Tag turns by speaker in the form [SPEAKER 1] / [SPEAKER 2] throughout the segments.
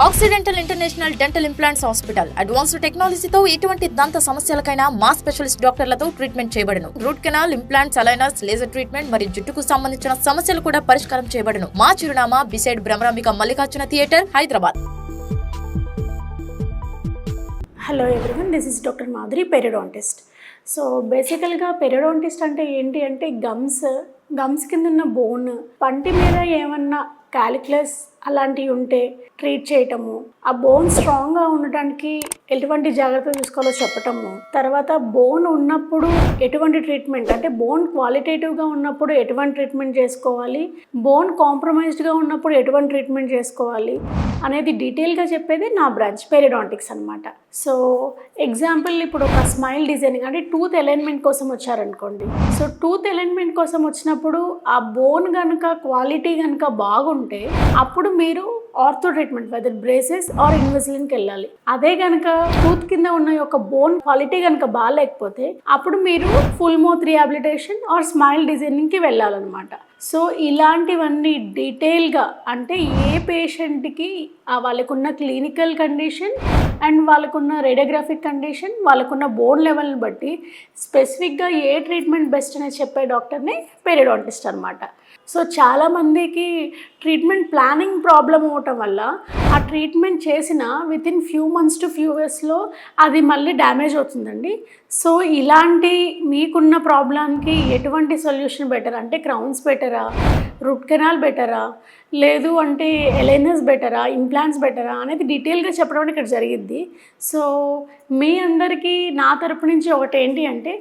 [SPEAKER 1] Accidental international dental implants hospital advanced టెక్నాలజీతో ఎటువంటి దంత సమస్యలకైనా మా స్పెషలిస్ట్ డాక్టర్లతో ట్రీట్మెంట్ చేయబడును. Root canal, implants, aligners, laser treatment మరియు జుట్టుకు సంబంధించిన సమస్యలు కూడా పరిష్కారం చేయబడును. మా చిరునామా beside Bhramarambika Mallikarjuna theatre, Hyderabad.
[SPEAKER 2] Hello everyone, this is doctor Madhuri, periodontist. So బేసికల్గా పెరియోడాంటిస్ట్ అంటే ఏంటి అంటే గమ్స్ కింద ఉన్న బోన్, పంటి మీద ఏమన్నా క్యాలిక్యులస్ అలాంటివి ఉంటే ట్రీట్ చేయటము, ఆ బోన్ స్ట్రాంగ్గా ఉండటానికి ఎటువంటి జాగ్రత్తలు తీసుకోవాలో చెప్పటము, తర్వాత బోన్ ఉన్నప్పుడు ఎటువంటి ట్రీట్మెంట్ అంటే బోన్ క్వాలిటేటివ్గా ఉన్నప్పుడు ఎటువంటి ట్రీట్మెంట్ చేసుకోవాలి, బోన్ కాంప్రమైజ్డ్గా ఉన్నప్పుడు ఎటువంటి ట్రీట్మెంట్ చేసుకోవాలి అనేది డీటెయిల్గా చెప్పేది నా బ్రాంచ్ పెరియోడాంటిక్స్ అనమాట. సో ఎగ్జాంపుల్ ఇప్పుడు ఒక స్మైల్ డిజైనింగ్ అంటే టూత్ అలైన్మెంట్ కోసం వచ్చారనుకోండి. సో టూత్ అలైన్మెంట్ కోసం వచ్చినప్పుడు ఆ బోన్ కనుక క్వాలిటీ కనుక బాగుంటే అప్పుడు మీరు ortho treatment whether braces or ఇన్విజిలిన్కి వెళ్ళాలి. అదే కనుక టూత్ కింద ఉన్న యొక్క బోన్ క్వాలిటీ కనుక బాగాలేకపోతే అప్పుడు మీరు full mouth rehabilitation or smile డిజైనింగ్కి వెళ్ళాలన్నమాట. సో ఇలాంటివన్నీ డీటెయిల్గా అంటే ఏ పేషెంట్కి వాళ్ళకున్న క్లినికల్ కండిషన్ అండ్ వాళ్ళకున్న రేడియోగ్రాఫిక్ కండిషన్, వాళ్ళకున్న బోన్ లెవెల్ని బట్టి స్పెసిఫిక్గా ఏ ట్రీట్మెంట్ బెస్ట్ అనేది చెప్పే డాక్టర్ని పెరియోడాంటిస్ట్ అనమాట. సో చాలామందికి ట్రీట్మెంట్ ప్లానింగ్ ప్రాబ్లం అవటం వల్ల ఆ ట్రీట్మెంట్ చేసిన within few months to few ఇయర్స్లో అది మళ్ళీ డ్యామేజ్ అవుతుందండి. సో ఇలాంటి మీకున్న ప్రాబ్లంకి ఎటువంటి సొల్యూషన్ బెటర్ అంటే క్రౌన్స్ బెటరా, రూట్ కెనాల్ బెటరా, లేదు అంటే ఎలైనర్స్ బెటరా, ఇంప్లాంట్స్ బెటరా అనేది డీటెయిల్గా చెప్పడం ఇక్కడ జరిగిద్ది. సో మీ అందరికీ నా తరపు నుంచి ఒకటి ఏంటి అంటే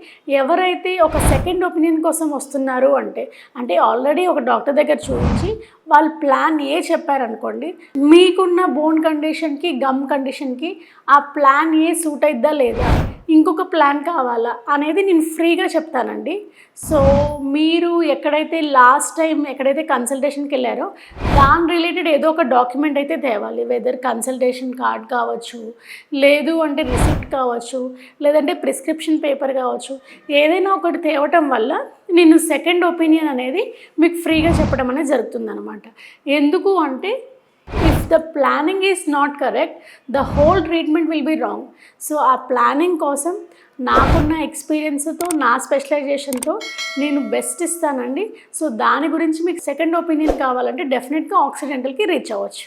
[SPEAKER 2] ఎవరైతే ఒక సెకండ్ ఒపీనియన్ కోసం వస్తున్నారు అంటే ఆల్రెడీ ఒక డాక్టర్ దగ్గర చూపించి వాళ్ళు ప్లాన్ ఏ చెప్పారనుకోండి, మీకున్న బోన్ కండిషన్కి గమ్ కండిషన్కి ఆ ప్లాన్ ఏ సూట్ అయిద్దా లేదా, ఇంకొక ప్లాన్ కావాలా అనేది నేను ఫ్రీగా చెప్తానండి. సో మీరు ఎక్కడైతే లాస్ట్ టైం ఎక్కడైతే కన్సల్టేషన్కి వెళ్ళారో దాని రిలేటెడ్ ఏదో ఒక డాక్యుమెంట్ అయితే తేవాలి. వెదర్ కన్సల్టేషన్ కార్డ్ కావచ్చు, లేదు అంటే రిసిప్ట్ కావచ్చు, లేదంటే ప్రిస్క్రిప్షన్ పేపర్ కావచ్చు, ఏదైనా ఒకటి తేవటం వల్ల నేను సెకండ్ ఒపీనియన్ అనేది మీకు ఫ్రీగా చెప్పడం అనేది జరుగుతుందన్నమాట. ఎందుకు అంటే if the planning is not correct, the whole treatment will be wrong. So ఆ ప్లానింగ్ కోసం నాకున్న ఎక్స్పీరియన్స్తో నా స్పెషలైజేషన్తో నేను బెస్ట్ ఇస్తానండి. సో దాని గురించి మీకు సెకండ్ ఒపీనియన్ కావాలంటే డెఫినెట్గా ఆక్సిడెంటల్కి రీచ్ అవ్వచ్చు.